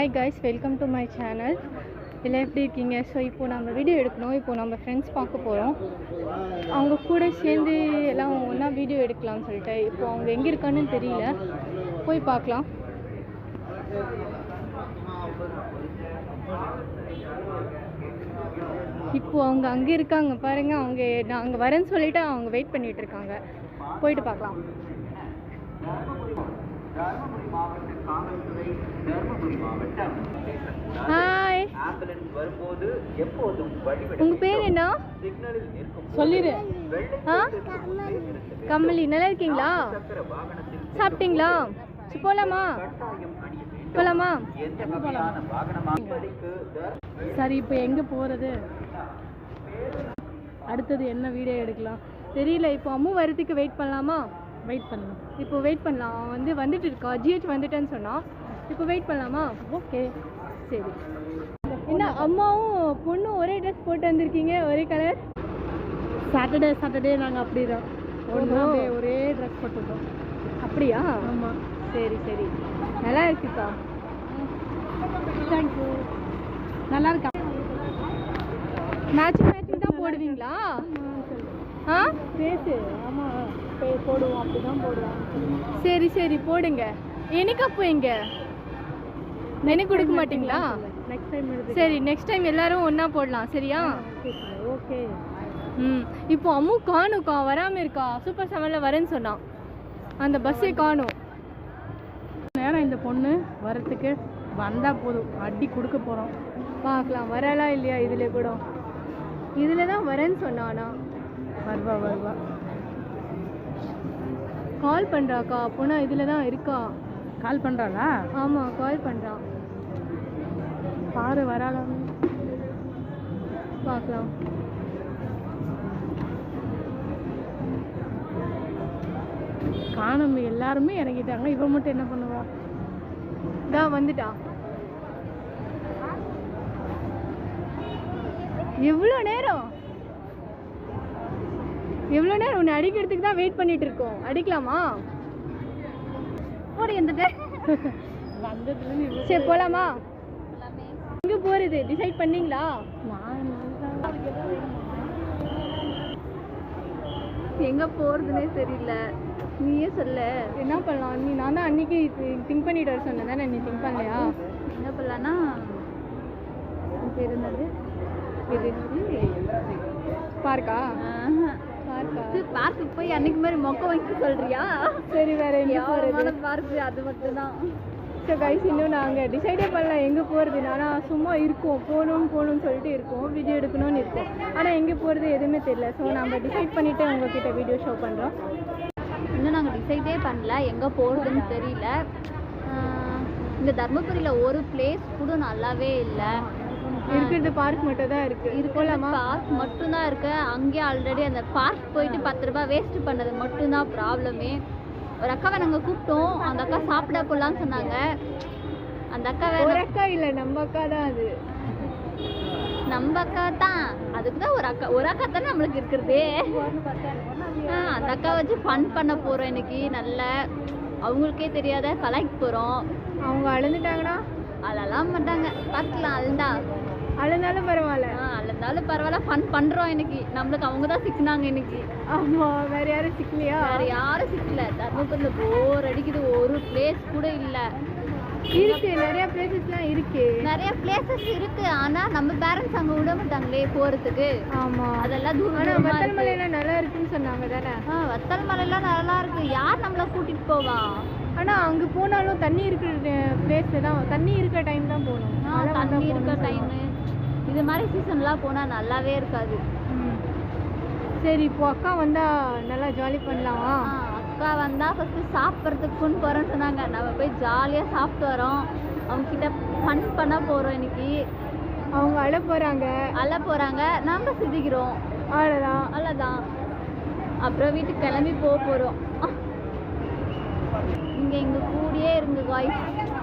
Hi guys, welcome to my channel. எல்லாம் எப்படி இருக்கீங்க? ஸோ இப்போ நம்ம வீடியோ எடுக்கணும். இப்போ நம்ம ஃப்ரெண்ட்ஸ் பார்க்க போகிறோம். அவங்க கூட சேர்ந்து எல்லாம் ஒன்றா வீடியோ எடுக்கலாம்னு சொல்லிட்டு இப்போ அவங்க எங்கே இருக்கான்னு தெரியல, போய் பார்க்கலாம். இப்போ அவங்க அங்கே இருக்காங்க பாருங்க. அவங்க நான் அங்கே வரேன்னு சொல்லிட்டு அவங்க வெயிட் பண்ணிட்டு இருக்காங்க. போயிட்டு பார்க்கலாம். ஹாய், உங்க பேர் என்ன? சொல்லிடு. கமலி, நல்லா இருக்கீங்களா? சாப்பிட்டீங்களா? போலாமா? போலாமா? சரி, இப்போ எங்க போறது? அடுத்தது என்ன வீடியோ எடுக்கலாம் தெரியல. இப்போ அம்மு வரதுக்கு வெயிட் பண்ணலாமா? வெயிட் பண்ணலாம். இப்போ வெயிட் பண்ணலாம். அவன் வந்துட்டு இருக்கா. ஜிஹெச் வந்துட்டேன்னு சொன்னான். இப்போ வெயிட் பண்ணலாமா? ஓகே, சரி. என்ன அம்மாவும் பொண்ணும் ஒரே ட்ரெஸ் போட்டு வந்திருக்கீங்க, ஒரே கலர்? சாட்டர்டே நாங்கள் அப்படி தான் ஒரே ட்ரெஸ் போட்டுருக்கோம். அப்படியா? ஆமாம். சரி சரி, நல்லா இருக்குக்கா. தேங்க்யூ. நல்லா இருக்கா? மேட்சிங் தான் போடுவீங்களா? ஆ பேசு. ஆமாம், போடுவோம். அப்படி தான் போடுவோம். சரி சரி, போடுங்க. எனக்கு அப்போ எங்க எனக்கு கொடுக்க மாட்டீங்களா? Next time. சரி, நெக்ஸ்ட் டைம் எல்லாரும் ஒன்றா போடலாம். சரியா? ஓகே. இப்போ அம்மு காணுக்கா, வராமல் இருக்கா. சூப்பர் 7ல் வரேன்னு சொன்னான். அந்த பஸ்ஸே காணும். நேரம் இந்த பொண்ணு வரத்துக்கு வந்தால் போதும், அடி கொடுக்க போகிறோம். பார்க்கலாம் வராளா இல்லையா. இதில் கூட இதில் தான் வரேன்னு சொன்னானா. வருவா. கால் பண்ணுறாக்கா. பொண்ணா இதில் தான் இருக்கா. கால் பண்ணுறாளா? ஆமாம், கால் பண்ணுறான். பாரு வராளா, பார்க்கலாம். காணும். எல்லாருமே இறங்கிட்டாங்க, இவ மட்டும் என்ன பண்ணுவா? தான் வந்துட்டா. எவ்வளோ நேரம் உன்னை அடிக்கிறதுக்கு தான் வெயிட் பண்ணிட்டு இருக்கோம். அடிக்கலாமா? போடு. எந்த சரி, போலாமா? எங்க போறது டிசைட் பண்ணீங்களா? எங்க போறதுன்னே தெரியல. நீயே சொல்ல. என்ன பண்ணலாம்? நான் தான் அன்னைக்கு திங்க் பண்ணிட்டு வர சொன்னேன் தானே, நீ திங்க் பண்ணலையா? என்ன பண்ணலான்னா இருந்தது பார்க்கா. பார்க்கு போய் அன்னைக்கு மாதிரி மொக்க வைக்க சொல்றியா? சரி, வேற என்ன பார்க்கு? அது மட்டும்தான். ஸோ கைஸ், இன்னும் நாங்கள் டிசைடே பண்ணலாம் எங்கே போகிறது. ஆனால் சும்மா இருக்கோம், போகணும்னு சொல்லிட்டு இருக்கோம், வீடியோ எடுக்கணும்னு இருக்கோம். ஆனால் எங்கே போகிறது எதுவுமே தெரியல. ஸோ நம்ம டிசைட் பண்ணிவிட்டு உங்ககிட்ட வீடியோ ஷோ பண்ணுறோம். இன்னும் நாங்கள் டிசைடே பண்ணல, எங்கே போகிறதுன்னு தெரியல. இந்த தர்மபுரியில் ஒரு பிளேஸ் கூட நல்லாவே இல்லை. இருக்கிறது பார்க் மட்டும் தான் இருக்குது. இது போலாமா? பார்க் மட்டும்தான் இருக்கு. அங்கேயே ஆல்ரெடி அந்த பார்க் போயிட்டு 10 ரூபாய் வேஸ்ட் பண்ணது மட்டும்தான் ப்ராப்ளமே. ஒரு அக்காவை நாங்கள் கூப்பிட்டோம். அந்த அக்கா சாப்பிட போகலான்னு சொன்னாங்க. அந்த அக்கா வேற அக்கா இல்லை, நம்ம அக்கா தான். அது நம்ம அக்கா தான். அதுக்கு தான் ஒரு அக்கா தானே நம்மளுக்கு இருக்கிறதே. அந்த அக்கா வச்சு ஃபன் பண்ண போகிறோம் இன்னைக்கு. நல்ல அவங்களுக்கே தெரியாத கலாய்க்க போகிறோம். அவங்க அழுந்துட்டாங்கன்னா அழலாம் மாட்டாங்க, பார்க்கலாம். அழுந்தாலும் பரவாயில்ல, ஃபன் பண்ணுறோம் இன்னைக்கு. நம்மளுக்கு அவங்க தான் சிக்கினாங்க இன்னைக்கு. ஆமாம், வேற யாரும் சிக்கலையா? வேற யாரும் சிக்கல. தர்மபுரியில் போர் அடிக்குது, ஒரு பிளேஸ் கூட இல்லை. இருக்கு, நிறைய பிளேசஸ்லாம் இருக்கு. நிறைய பிளேசஸ் இருக்கு. ஆனால் நம்ம பேரண்ட்ஸ் அங்கே விட மாட்டாங்களே போகிறதுக்கு. ஆமாம், அதெல்லாம் தூரம். வத்தல் மலையெல்லாம் நல்லா இருக்குன்னு சொன்னாங்க தானே? வத்தல் மலையெல்லாம் நல்லா இருக்கு. யார் நம்மளை கூட்டிகிட்டு போவா? ஆனால் அங்கே போனாலும் தண்ணி இருக்கிற பிளேஸில் தான், தண்ணி இருக்கிற டைம் தான் போகணும். தண்ணி இருக்கிற டைமு இது மாதிரி சீசன்லாம் போனால் நல்லாவே இருக்காது. சரி, இப்போ அக்கா வந்தால் நல்லா ஜாலி பண்ணலாமா? அக்கா வந்தால் ஃபஸ்ட்டு சாப்பிட்றதுக்குன்னு போகிறோன்னு சொன்னாங்க. நம்ம போய் ஜாலியாக சாப்பிட்டு வரோம். அவங்கக்கிட்ட ஃபன் பண்ண போகிறோம் இன்னைக்கு. அவங்க அழ போகிறாங்க, நம்ம சிரிக்கிறோம். அவ்வளோதான். அப்புறம் வீட்டுக்கு கிளம்பி போகிறோம். நீங்கள் எங்கள் கூடயே இருங்க காய்ஸ்.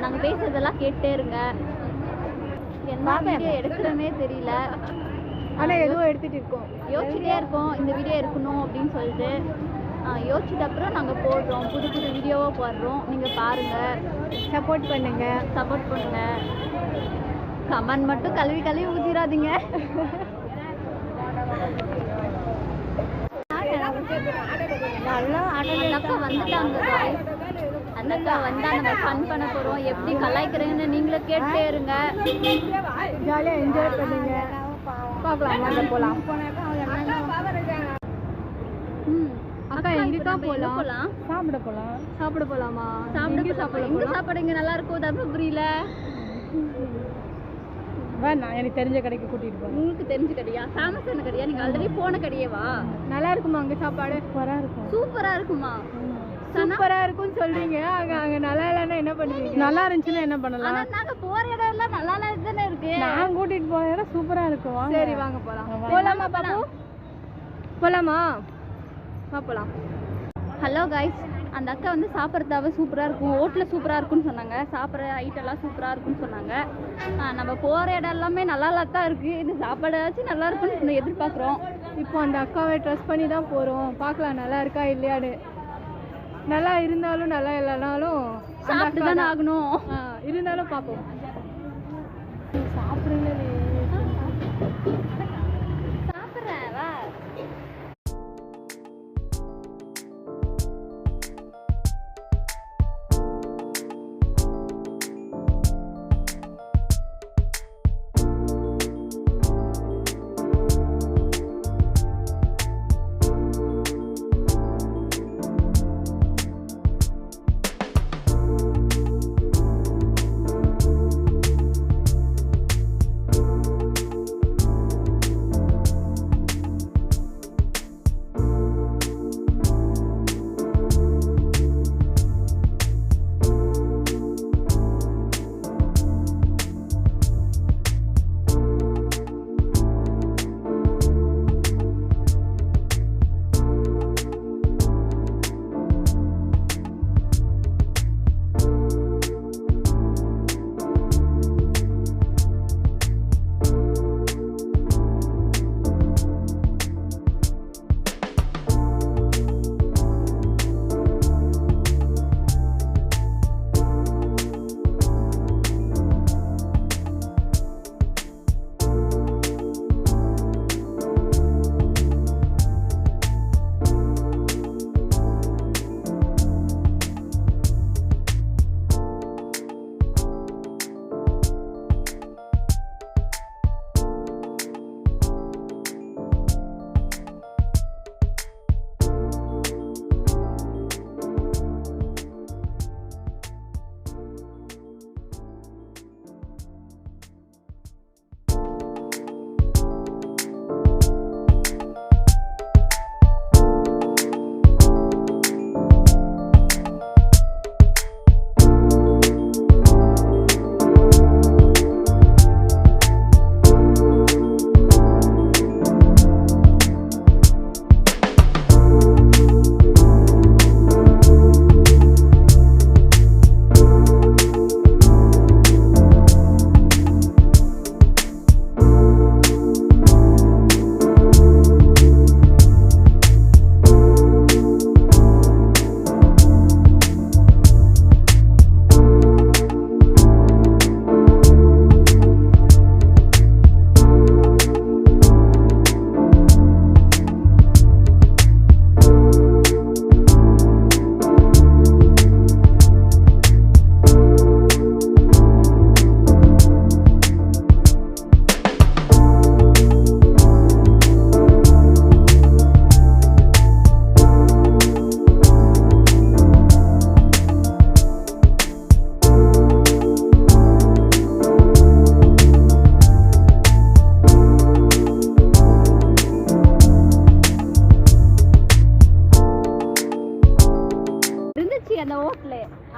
நாங்கள் பேசுறதெல்லாம் கேட்டே இருங்க. என்ன வீடியோ எடுக்கிறோன்னே தெரியல. ஆனால் எதுவும் யோசிச்சுட்டே இருக்கோம் இந்த வீடியோ எடுக்கணும் அப்படின்னு சொல்லிட்டு. யோசிச்சுட்டு அப்புறம் நாங்கள் போடுறோம், புது புது வீடியோவாக போடுறோம். நீங்கள் பாருங்கள், சப்போர்ட் பண்ணுங்கள். கமெண்ட் மட்டும் கழுவி கழுவி ஊத்திராதீங்க. அக்கா வந்துட்டாங்க. அந்த அக்கா வந்தா நம்ம ஃபன் பண்ண போறோம். எப்படி கலாய்க்கிறீங்கன்னு நீங்களும் கேட்டே இருங்க. ஜாலியா என்ஜாய் பண்ணுங்க. பார்க்கலாம், வாங்க போலாம். அக்கா எங்கக்கா போலாம்? சாப்பிட போலாம். சாப்பிட போலாமா? எங்க சாப்பாடு இங்க நல்லா இருக்கும் தர்மபுரியில? நான் எனக்கு தெரிஞ்ச கடைக்கு கூட்டிட்டு போறேன். உங்களுக்கு தெரிஞ்ச கடையா? ஃபேமஸான கடையா? நீங்க ஆல்ரெடி போன கடையேவா? நல்லா இருக்குமா அங்க சாப்பாடு? சூப்பரா இருக்கும். சூப்பரா இருக்குமா? சூப்பரா இருக்கும்னு சொல்றீங்க. அங்க நல்லா இல்லன்னா என்ன பண்ணுவீங்க? நல்லா இருந்துச்சுன்னா என்ன பண்ணலாம்? நாங்க போற இடம் எல்லாம் நல்லா தானே இருக்கு. நான் கூட்டிட்டு போற இடம் சூப்பரா இருக்கும். சரி வாங்க போலாம். போலாமா பாப்பு? போலாமா? போலாம். ஹலோ கைஸ், அந்த அக்கா வந்து சாப்பிட்றதாவே சூப்பராக இருக்கும், ஹோட்டலில் சூப்பராக இருக்குன்னு சொன்னாங்க. சாப்பிட்ற ஐட்டம்லாம் சூப்பராக இருக்குன்னு சொன்னாங்க. நம்ம போகிற இடம் எல்லாமே நல்லா தான் இருக்குது. இது சாப்பாடாச்சும் நல்லா இருக்குன்னு எதிர்பார்க்குறோம். இப்போ அந்த அக்காவை ட்ரெஸ் பண்ணி தான் போகிறோம். பார்க்கலாம் நல்லா இருக்கா இல்லையான்னு. நல்லா இருந்தாலும் நல்லா இல்லைனாலும் சாப்பிட்டு தானே ஆகணும். இருந்தாலும் பார்ப்போம். சாப்பிட்றீங்களே? சாப்பிட்றேன் வா.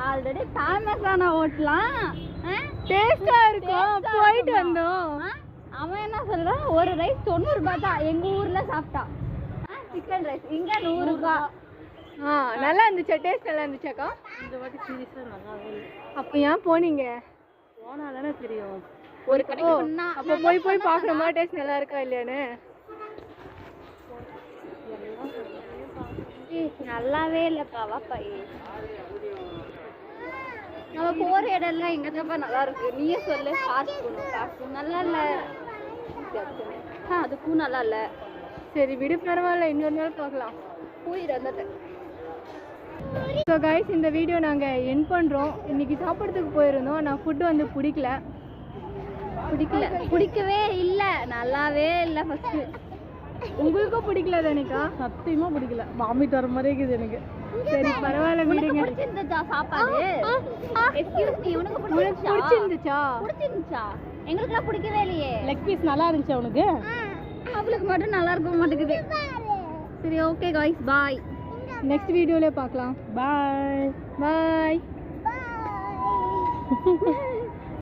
ஆல்ரெடி ஃபேமஸான ஹோட்டலாம், டேஸ்டா இருக்கும், போயிட்டு வந்தோம். அவன் என்ன சொல்றான், ஒரு ரைஸ் 90 ரூபாய் தான். எங்க ஊர்ல சாப்பிட்டா சிக்கன் ரைஸ் இங்க 100 ரூபாய். நல்லா இருந்துச்சா? டேஸ்ட் நல்லா இருந்துச்சாக்கா? இந்த வாட்டி சீரியஸா நல்லாவே இல்லை. அப்போ ஏன் போனீங்க? போனா தானே தெரியும். ஒரு கடைக்கு போனா அப்போ போய் பார்க்கணுமா டேஸ்ட் நல்லா இருக்கா இல்லையான்னு? நல்லாவே இல்லைக்கா. வாப்பா நம்ம போகிற இடம்லாம் எங்கே தான்ப்பா நல்லா இருக்கு நீயே சொல்லு. காசு போகணும் நல்லா இல்லை அதுக்கும் நல்லா இல்லை. சரி விடு பரவாயில்ல இன்னொரு நாள் பார்க்கலாம். போயிடு வந்துட்டு. ஸோ கைஸ் இந்த வீடியோ நாங்கள் என் பண்ணுறோம். இன்றைக்கி சாப்பிட்றதுக்கு போயிருந்தோம். நான் ஃபுட்டு வந்து பிடிக்கவே இல்லை நல்லாவே இல்லை. ஃபஸ்ட்டு உங்களுக்கும் பிடிக்கல தானேக்கா? சத்தியமாக பிடிக்கல. வாமிட் வர மாதிரி இருக்குது எனக்கு. சரி பரவாயில்ல விடுங்க. பிடிச்சிருந்துச்சா சாப்பாடு? பிடிச்சிருந்துச்சா? எங்களுக்குலாம் பிடிக்கவே இல்லையே. லெக் பீஸ் நல்லா இருந்துச்சா உனக்கு? அவளுக்கு மட்டும் நல்லா இருக்க மாட்டேங்குது. சரி ஓகே காய்ஸ் பாய். நெக்ஸ்ட் வீடியோல பார்க்கலாம். பாய் பாய்.